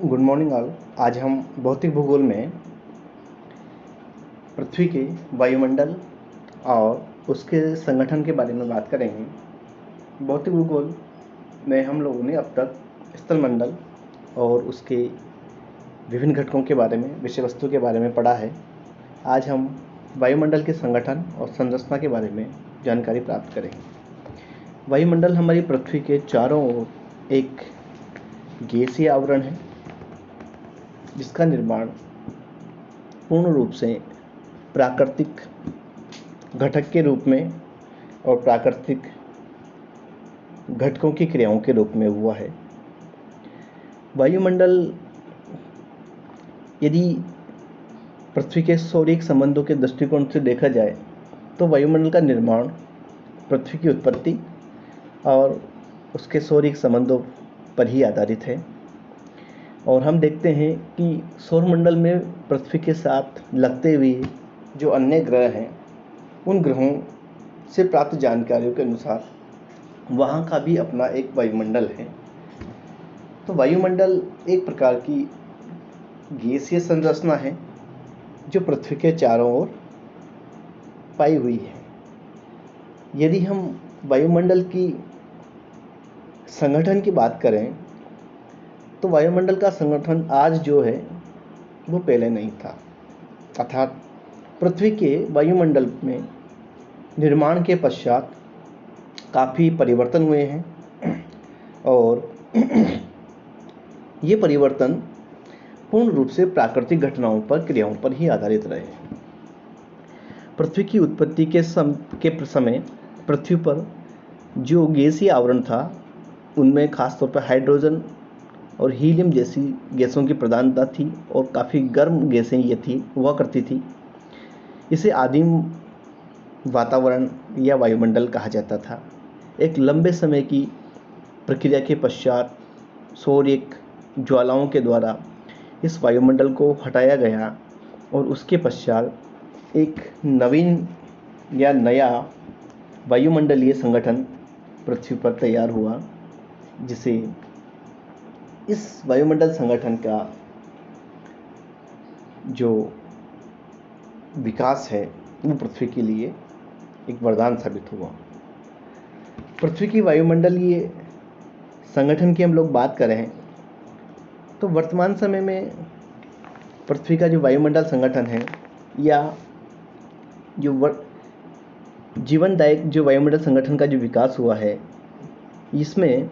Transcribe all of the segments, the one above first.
Good morning all. आज हम भौतिक भूगोल में पृथ्वी के वायुमंडल और उसके संगठन के बारे में बात करेंगे। भौतिक भूगोल में हम लोगों ने अब तक स्थलमंडल और उसके विभिन्न घटकों के बारे में, विषय वस्तु के बारे में पढ़ा है। आज हम वायुमंडल के संगठन और संरचना के बारे में जानकारी प्राप्त करेंगे। वायुमंडल हमारी पृथ्वी के चारों ओर एक गैसीय आवरण है जिसका निर्माण पूर्ण रूप से प्राकृतिक घटक के रूप में और प्राकृतिक घटकों की क्रियाओं के रूप में हुआ है। वायुमंडल यदि पृथ्वी के सौरिक संबंधों के दृष्टिकोण से देखा जाए तो वायुमंडल का निर्माण पृथ्वी की उत्पत्ति और उसके सौरिक संबंधों पर ही आधारित है। और हम देखते हैं कि सौरमंडल में पृथ्वी के साथ लगते हुए जो अन्य ग्रह हैं, उन ग्रहों से प्राप्त जानकारियों के अनुसार वहाँ का भी अपना एक वायुमंडल है। तो वायुमंडल एक प्रकार की गैसीय संरचना है जो पृथ्वी के चारों ओर पाई हुई है। यदि हम वायुमंडल की संगठन की बात करें तो वायुमंडल का संगठन आज जो है वो पहले नहीं था। अर्थात पृथ्वी के वायुमंडल में निर्माण के पश्चात काफ़ी परिवर्तन हुए हैं और ये परिवर्तन पूर्ण रूप से प्राकृतिक घटनाओं पर, क्रियाओं पर ही आधारित रहे। पृथ्वी की उत्पत्ति के समय पृथ्वी पर जो गैसीय आवरण था उनमें खासतौर पर हाइड्रोजन और हीलियम जैसी गैसों की प्रधानता थी और काफ़ी गर्म गैसें ये हुआ करती थी। इसे आदिम वातावरण या वायुमंडल कहा जाता था। एक लंबे समय की प्रक्रिया के पश्चात सौरिक ज्वालाओं के द्वारा इस वायुमंडल को हटाया गया और उसके पश्चात एक नवीन या नया वायुमंडलीय संगठन पृथ्वी पर तैयार हुआ, जिसे इस वायुमंडल संगठन का जो विकास है वो पृथ्वी के लिए एक वरदान साबित हुआ। पृथ्वी की वायुमंडलीय संगठन की हम लोग बात करें तो वर्तमान समय में पृथ्वी का जो वायुमंडल संगठन है या जो जीवनदायक जो वायुमंडल संगठन का जो विकास हुआ है, इसमें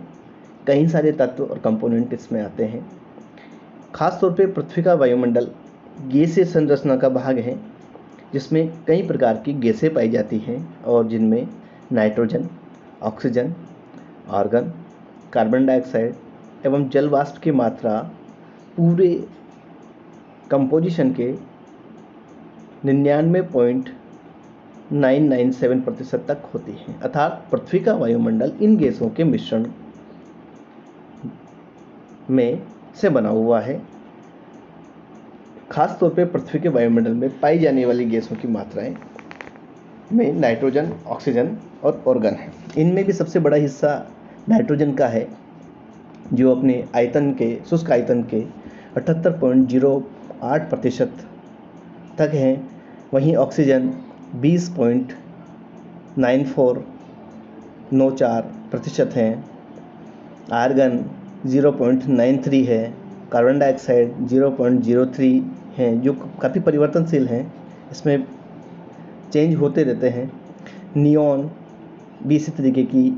कई सारे तत्व और कंपोनेंट इसमें आते हैं। खास तौर पे पृथ्वी का वायुमंडल गैसीय संरचना का भाग है जिसमें कई प्रकार की गैसें पाई जाती हैं और जिनमें nitrogen, oxygen, argon, carbon dioxide एवं जल वाष्प की मात्रा पूरे कंपोजिशन के 99.997% तक होती है। अर्थात पृथ्वी का वायुमंडल इन गैसों के मिश्रण में से बना हुआ है। खास तौर पे पृथ्वी के वायुमंडल में पाई जाने वाली गैसों की मात्राएं में नाइट्रोजन, ऑक्सीजन और आर्गन है। इनमें भी सबसे बड़ा हिस्सा नाइट्रोजन का है जो अपने आयतन के, शुष्क आयतन के 78.08% तक है। वहीं ऑक्सीजन 20.9494% है। आर्गन 0.93 है। कार्बन डाइऑक्साइड 0.03 हैं, जो काफ़ी परिवर्तनशील हैं, इसमें चेंज होते रहते हैं। नियॉन भी इसी तरीके की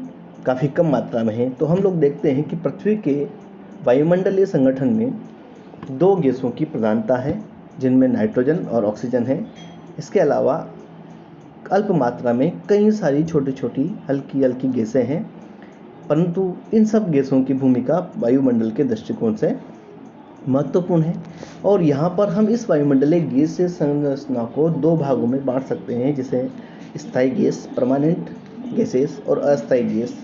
काफ़ी कम मात्रा में है। तो हम लोग देखते हैं कि पृथ्वी के वायुमंडलीय संगठन में दो गैसों की प्रधानता है जिनमें नाइट्रोजन और ऑक्सीजन है। इसके अलावा अल्प मात्रा में कई सारी छोटी छोटी हल्की हल्की गैसें हैं, परंतु इन सब गैसों की भूमिका वायुमंडल के दृष्टिकोण से महत्वपूर्ण है। और यहाँ पर हम इस वायुमंडलीय गैसीय संरचना को दो भागों में बांट सकते हैं, जिसे स्थायी गैस परमानेंट गैसेस और अस्थायी गैस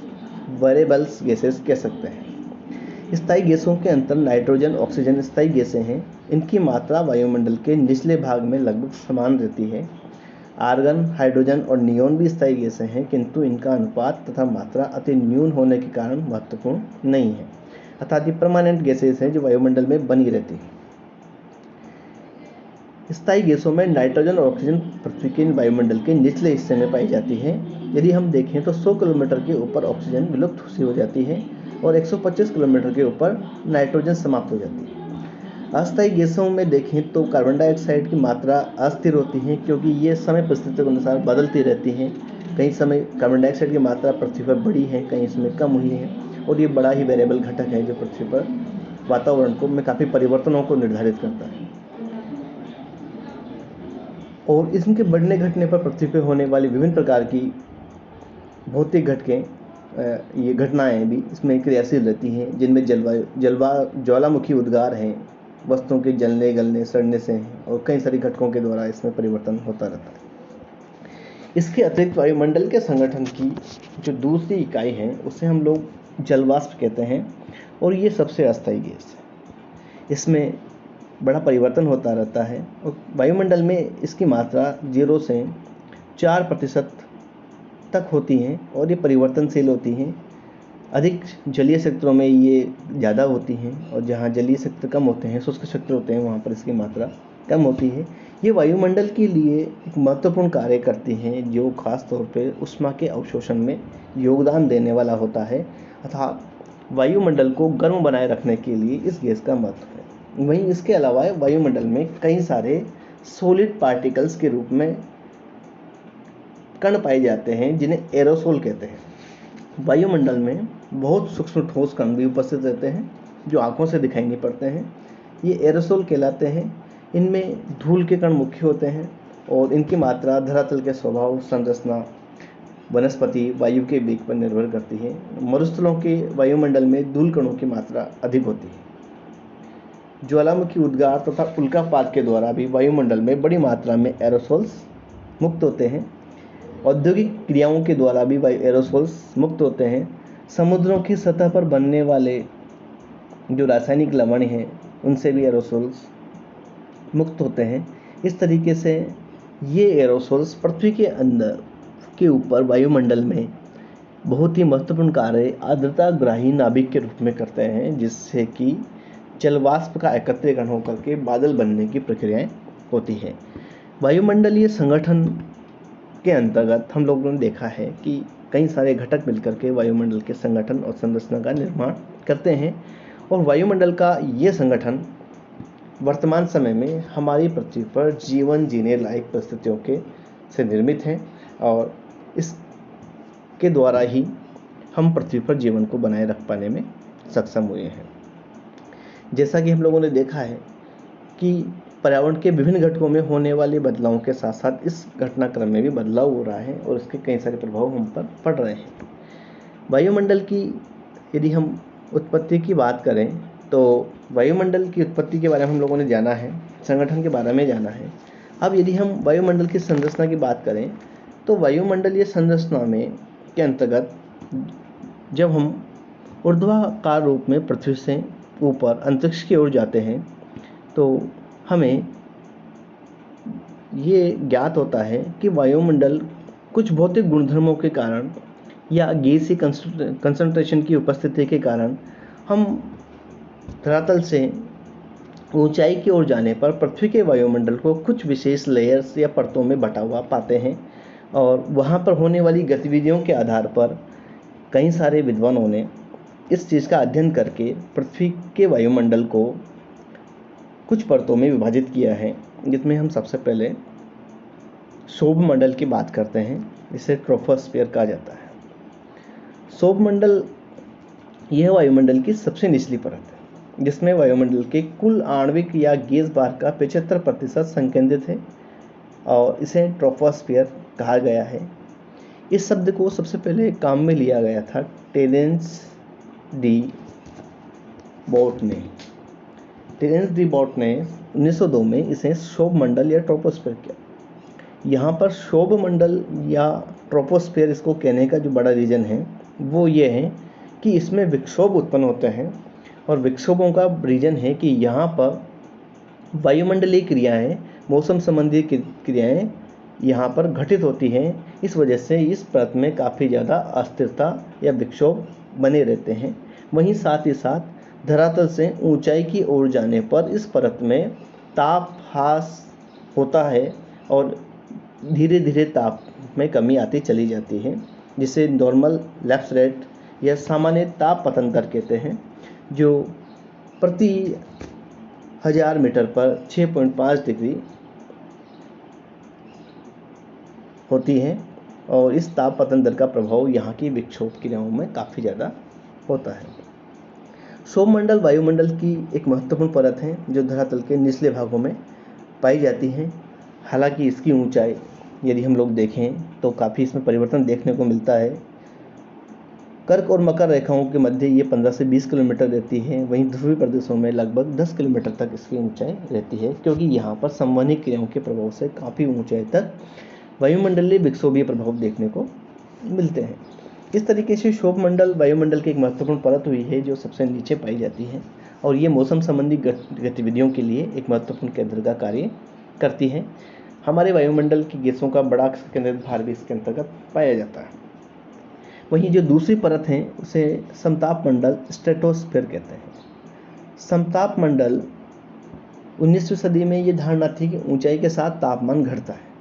वेरिएबल्स गैसेस कह सकते हैं। स्थायी गैसों के अंतर नाइट्रोजन, ऑक्सीजन स्थायी गैसें हैं। इनकी मात्रा वायुमंडल के निचले भाग में लगभग समान रहती है। आर्गन, हाइड्रोजन और नियोन भी स्थायी गैसें हैं, किंतु इनका अनुपात तथा मात्रा अति न्यून होने के कारण महत्वपूर्ण नहीं है। अर्थात ये परमानेंट गैसेस हैं जो वायुमंडल में बनी रहती हैं। स्थायी गैसों में नाइट्रोजन और ऑक्सीजन पृथ्वी के वायुमंडल के निचले हिस्से में पाई जाती है। यदि हम देखें तो 100 किलोमीटर के ऊपर ऑक्सीजन विलुप्त सी हो जाती है और 125 किलोमीटर के ऊपर नाइट्रोजन समाप्त हो जाती है। अस्थायी गैसों में देखें तो कार्बन डाइऑक्साइड की मात्रा अस्थिर होती है, क्योंकि ये समय परिस्थिति के अनुसार बदलती रहती हैं। कई समय कार्बन डाइऑक्साइड की मात्रा पृथ्वी पर बढ़ी है, कहीं इसमें कम हुई है, और ये बड़ा ही वेरिएबल घटक है जो पृथ्वी पर वातावरण को में काफ़ी परिवर्तनों को निर्धारित करता है। और इनके बढ़ने घटने पर पृथ्वी पर होने वाली विभिन्न प्रकार की भौतिक ये घटनाएं भी इसमें क्रियाशील रहती हैं, जिनमें ज्वालामुखी उद्गार हैं, वस्तुओं के जलने, गलने, सड़ने से हैं, और कई सारी घटकों के द्वारा इसमें परिवर्तन होता रहता है। इसके अतिरिक्त वायुमंडल के संगठन की जो दूसरी इकाई है उसे हम लोग जलवाष्प कहते हैं, और ये सबसे अस्थायी गैस है। इसमें बड़ा परिवर्तन होता रहता है, और वायुमंडल में इसकी मात्रा 0 से 4% तक होती हैं, और ये परिवर्तनशील होती हैं। अधिक जलीय क्षेत्रों में ये ज़्यादा होती हैं, और जहाँ जलीय क्षेत्र कम होते हैं, शुष्क क्षेत्र होते हैं, वहाँ पर इसकी मात्रा कम होती है। ये वायुमंडल के लिए एक महत्वपूर्ण कार्य करती हैं, जो खास तौर पे ऊष्मा के अवशोषण में योगदान देने वाला होता है, अर्थात वायुमंडल को गर्म बनाए रखने के लिए इस गैस का महत्व है। वहीं इसके अलावा वायुमंडल में कई सारे सॉलिड पार्टिकल्स के रूप में कण पाए जाते हैं, जिन्हें एरोसोल कहते हैं। वायुमंडल में बहुत सूक्ष्म ठोस कण भी उपस्थित रहते हैं, जो आंखों से दिखाई नहीं पड़ते हैं। ये एरोसोल कहलाते हैं। इनमें धूल के कण मुख्य होते हैं, और इनकी मात्रा धरातल के स्वभाव, संरचना, वनस्पति, वायु के वेग पर निर्भर करती है। मरुस्थलों के वायुमंडल में धूल कणों की मात्रा अधिक होती है। ज्वालामुखी उद्गार तथा उल्कापात के द्वारा भी वायुमंडल में बड़ी मात्रा में एरोसोल्स मुक्त होते हैं। औद्योगिक क्रियाओं के द्वारा भी एरोसोल्स मुक्त होते हैं। समुद्रों की सतह पर बनने वाले जो रासायनिक लवण हैं, उनसे भी एरोसोल्स मुक्त होते हैं। इस तरीके से ये एरोसोल्स पृथ्वी के अंदर के ऊपर वायुमंडल में बहुत ही महत्वपूर्ण कार्य आर्द्रताग्राही नाभिक के रूप में करते हैं, जिससे कि जलवाष्प का एकत्रीकरण होकर के बादल बनने की प्रक्रियाएं होती हैं। वायुमंडलीय संगठन के अंतर्गत हम लोगों ने देखा है कि कई सारे घटक मिलकर के वायुमंडल के संगठन और संरचना का निर्माण करते हैं, और वायुमंडल का ये संगठन वर्तमान समय में हमारी पृथ्वी पर जीवन जीने लायक परिस्थितियों से निर्मित है, और इसके द्वारा ही हम पृथ्वी पर जीवन को बनाए रख पाने में सक्षम हुए हैं। जैसा कि हम लोगों ने देखा है कि पर्यावरण के विभिन्न घटकों में होने वाले बदलावों के साथ साथ इस घटनाक्रम में भी बदलाव हो रहा है, और इसके कई सारे प्रभाव हम पर पड़ रहे हैं। वायुमंडल की यदि हम उत्पत्ति की बात करें तो वायुमंडल की उत्पत्ति के बारे में हम लोगों ने जाना है, संगठन के बारे में जाना है। अब यदि हम वायुमंडल की संरचना की बात करें तो वायुमंडलीय संरचना में के अंतर्गत जब हम ऊर्ध्वाकार रूप में पृथ्वी से ऊपर अंतरिक्ष की ओर जाते हैं तो हमें ये ज्ञात होता है कि वायुमंडल कुछ भौतिक गुणधर्मों के कारण या गैसीय कंसंट्रेशन की उपस्थिति के कारण हम धरातल से ऊंचाई की ओर जाने पर पृथ्वी के वायुमंडल को कुछ विशेष लेयर्स या परतों में बटा हुआ पाते हैं, और वहाँ पर होने वाली गतिविधियों के आधार पर कई सारे विद्वानों ने इस चीज़ का अध्ययन करके पृथ्वी के वायुमंडल को कुछ परतों में विभाजित किया है, जिसमें हम सबसे पहले सौरमंडल की बात करते हैं। इसे ट्रोपोस्फीयर कहा जाता है। सौरमंडल यह वायुमंडल की सबसे निचली परत है, जिसमें वायुमंडल के कुल आणविक या गैस भार का 75% संकेंद्रित है, और इसे ट्रोपोस्फीयर कहा गया है। इस शब्द को सबसे पहले काम में लिया गया था टेरेंस डी बोट ने। 1902 में इसे सौरमंडल या ट्रोपोस्फीयर किया। यहाँ पर सौरमंडल या ट्रोपोस्फीयर इसको कहने का जो बड़ा रीज़न है वो ये है कि इसमें विक्षोभ उत्पन्न होते हैं, और विक्षोभों का रीज़न है कि यहाँ पर वायुमंडलीय क्रियाएं, मौसम संबंधी क्रियाएं यहाँ पर घटित होती हैं। इस वजह से इस परत में काफ़ी ज़्यादा अस्थिरता या विक्षोभ बने रहते हैं। वहीं साथ ही साथ धरातल से ऊंचाई की ओर जाने पर इस परत में ताप ह्रास होता है और धीरे धीरे ताप में कमी आती चली जाती है, जिसे नॉर्मल लैप्स रेट या सामान्य ताप पतन दर कहते हैं, जो प्रति 1000 मीटर पर 6.5 डिग्री होती है। और इस ताप पतन दर का प्रभाव यहाँ की विक्षोभ क्रियाओं में काफ़ी ज़्यादा होता है। सौरमंडल वायुमंडल की एक महत्वपूर्ण परत है जो धरातल के निचले भागों में पाई जाती है। हालांकि इसकी ऊंचाई यदि हम लोग देखें तो काफ़ी इसमें परिवर्तन देखने को मिलता है। कर्क और मकर रेखाओं के मध्य ये 15 से 20 किलोमीटर रहती है। वहीं ध्रुवीय प्रदेशों में लगभग 10 किलोमीटर तक इसकी ऊंचाई रहती है, क्योंकि यहाँ पर संवहनी क्रियाओं के प्रभाव से काफ़ी ऊंचाई तक वायुमंडलीय विक्षोभीय प्रभाव देखने को मिलते हैं। इस तरीके से क्षोभमंडल वायुमंडल की एक महत्वपूर्ण परत हुई है जो सबसे नीचे पाई जाती है, और ये मौसम संबंधी गतिविधियों के लिए एक महत्वपूर्ण केंद्र का कार्य करती है। हमारे वायुमंडल की गैसों का बड़ा केंद्रित भार भी इसके अंतर्गत पाया जाता है। वहीं जो दूसरी परत है उसे समताप मंडल स्ट्रेटोस्फीयर कहते हैं। समताप मंडल 19वीं सदी में ये धारणा थी कि ऊंचाई के साथ तापमान घटता है,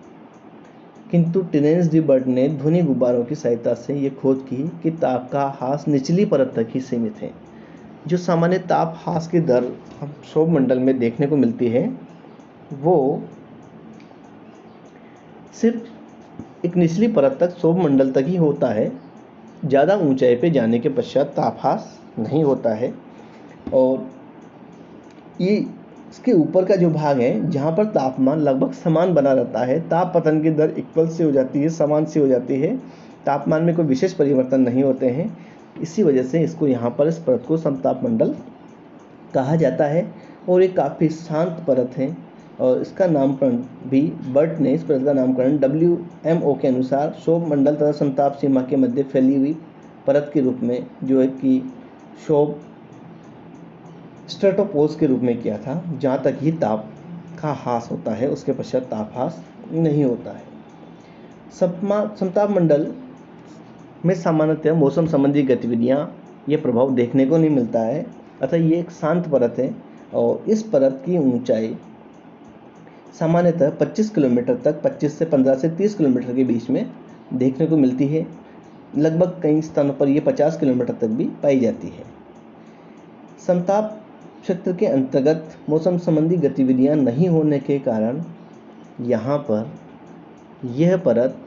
किंतु टेरेंस डी बर्ट ने ध्वनि गुब्बारों की सहायता से ये खोज की कि ताप का ह्रास निचली परत तक ही सीमित है। जो सामान्य ताप ह्रास की दर हम क्षोभमंडल में देखने को मिलती है वो सिर्फ एक निचली परत तक क्षोभमंडल तक ही होता है। ज़्यादा ऊंचाई पे जाने के पश्चात ताप ह्रास नहीं होता है। और ये इसके ऊपर का जो भाग है जहाँ पर तापमान लगभग समान बना रहता है, ताप पतन की दर इक्वल से हो जाती है, समान से हो जाती है, तापमान में कोई विशेष परिवर्तन नहीं होते हैं। इसी वजह से इसको यहाँ पर इस परत को समताप मंडल कहा जाता है। और ये काफ़ी शांत परत है, और इसका नामकरण भी बर्ट ने इस परत का नामकरण WMO के अनुसार क्षोभ मंडल तथा समताप सीमा के मध्य फैली हुई परत के रूप में, जो है कि क्षोभ स्ट्रेटोपोज के रूप में किया था, जहाँ तक ही ताप का ह्रास होता है उसके पश्चात ताप ह्रास नहीं होता है। समताप मंडल में सामान्यतः मौसम संबंधी गतिविधियाँ ये प्रभाव देखने को नहीं मिलता है, अतः ये एक शांत परत है। और इस परत की ऊंचाई सामान्यतः 25 किलोमीटर तक 25 से 15 से 30 किलोमीटर के बीच में देखने को मिलती है। लगभग कई स्थानों पर ये 50 किलोमीटर तक भी पाई जाती है। समताप क्षेत्र के अंतर्गत मौसम संबंधी गतिविधियां नहीं होने के कारण यहाँ पर यह परत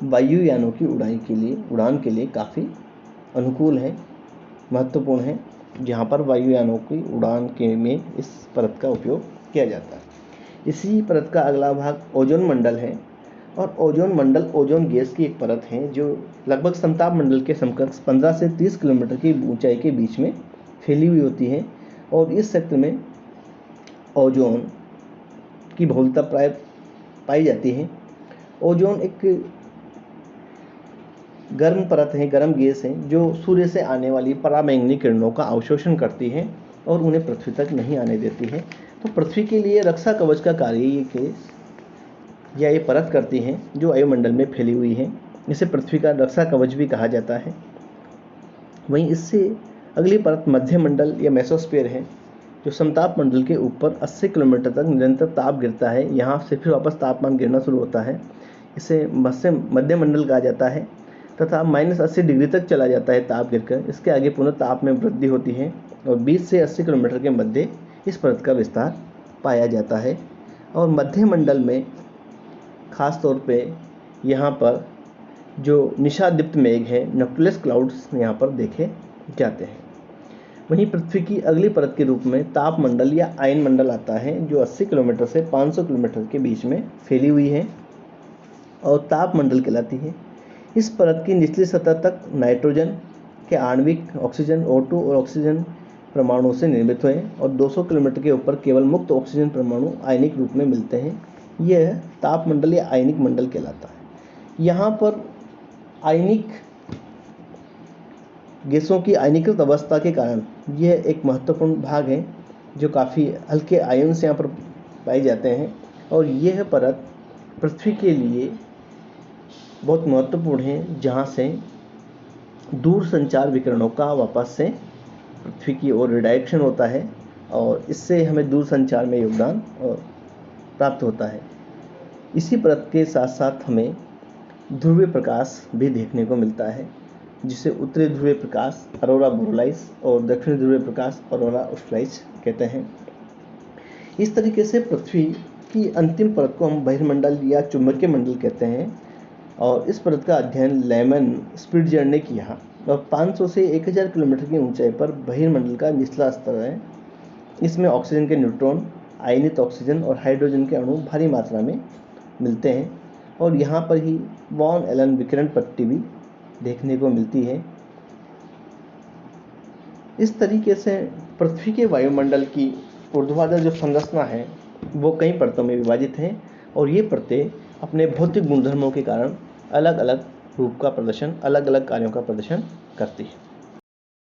वायुयानों की उड़ान के लिए काफ़ी अनुकूल है, महत्वपूर्ण है, जहाँ पर वायुयानों की उड़ान के में इस परत का उपयोग किया जाता है। इसी परत का अगला भाग ओजोन मंडल है, और ओजोन मंडल ओजोन गैस की एक परत है जो लगभग समताप मंडल के समकक्ष 15 से 30 किलोमीटर की ऊंचाई के बीच में फैली हुई होती है। और इस क्षेत्र में ओजोन की बहुलता प्राय पाई जाती है। ओजोन एक गर्म परत है, गर्म गैस है, जो सूर्य से आने वाली पराबैंगनी किरणों का अवशोषण करती है और उन्हें पृथ्वी तक नहीं आने देती है। तो पृथ्वी के लिए रक्षा कवच का कार्य ये गैस या ये परत करती है जो वायुमंडल में फैली हुई है। इसे पृथ्वी का रक्षा कवच भी कहा जाता है। वहीं इससे अगली परत मध्य मंडल या मेसोस्फीयर है, जो समताप मंडल के ऊपर 80 किलोमीटर तक निरंतर ताप गिरता है। यहाँ से फिर वापस तापमान गिरना शुरू होता है। इसे मध्य मंडल कहा जाता है तथा -80 डिग्री तक चला जाता है ताप गिरकर। इसके आगे पुनः ताप में वृद्धि होती है और 20 से 80 किलोमीटर के मध्य इस परत का विस्तार पाया जाता है। और मध्य मंडल में खास तौर पे यहाँ पर जो निशादीप्त मेघ है, न्यूक्लियस क्लाउड्स यहाँ पर देखे जाते हैं। वहीं पृथ्वी की अगली परत के रूप में ताप मंडल या आयन मंडल आता है, जो 80 किलोमीटर से 500 किलोमीटर के बीच में फैली हुई है और ताप मंडल कहलाती है। इस परत की निचली सतह तक नाइट्रोजन के आणविक ऑक्सीजन O2 और ऑक्सीजन परमाणु से निर्मित हुए और 200 किलोमीटर के ऊपर केवल मुक्त ऑक्सीजन परमाणु आयनिक रूप में मिलते हैं। यह ताप मंडल या आयनिक मंडल कहलाता है। यहाँ पर आयनिक गैसों की आयनीकृत अवस्था के कारण यह एक महत्वपूर्ण भाग है, जो काफ़ी हल्के आयन्स यहाँ पर पाए जाते हैं। और यह परत पृथ्वी के लिए बहुत महत्वपूर्ण है, जहाँ से दूर संचार विकिरणों का वापस से पृथ्वी की ओर रिडायरेक्शन होता है और इससे हमें दूर संचार में योगदान प्राप्त होता है। इसी परत के साथ साथ हमें ध्रुवीय प्रकाश भी देखने को मिलता है, जिसे उत्तरी ध्रुवीय प्रकाश अरोरा बोरेलिस और दक्षिणी ध्रुवीय प्रकाश अरोरा ऑस्ट्रेलिस कहते हैं। इस तरीके से पृथ्वी की अंतिम परत को हम बहिर्मंडल या चुंबकीय मंडल कहते हैं और इस परत का अध्ययन लेमन स्पिट्जर ने किया और 500 से 1000 किलोमीटर की ऊंचाई पर बहिर्मंडल का निचला स्तर है। इसमें ऑक्सीजन के न्यूट्रॉन, आयनित ऑक्सीजन और हाइड्रोजन के अणु भारी मात्रा में मिलते हैं और यहाँ पर ही वॉन एलन विकिरण पट्टी भी देखने को मिलती है। इस तरीके से पृथ्वी के वायुमंडल की ऊर्ध्वाधर जो संरचना है वो कई परतों में विभाजित है और ये परतें अपने भौतिक गुणधर्मों के कारण अलग अलग रूप का प्रदर्शन, अलग अलग कार्यों का प्रदर्शन करती है।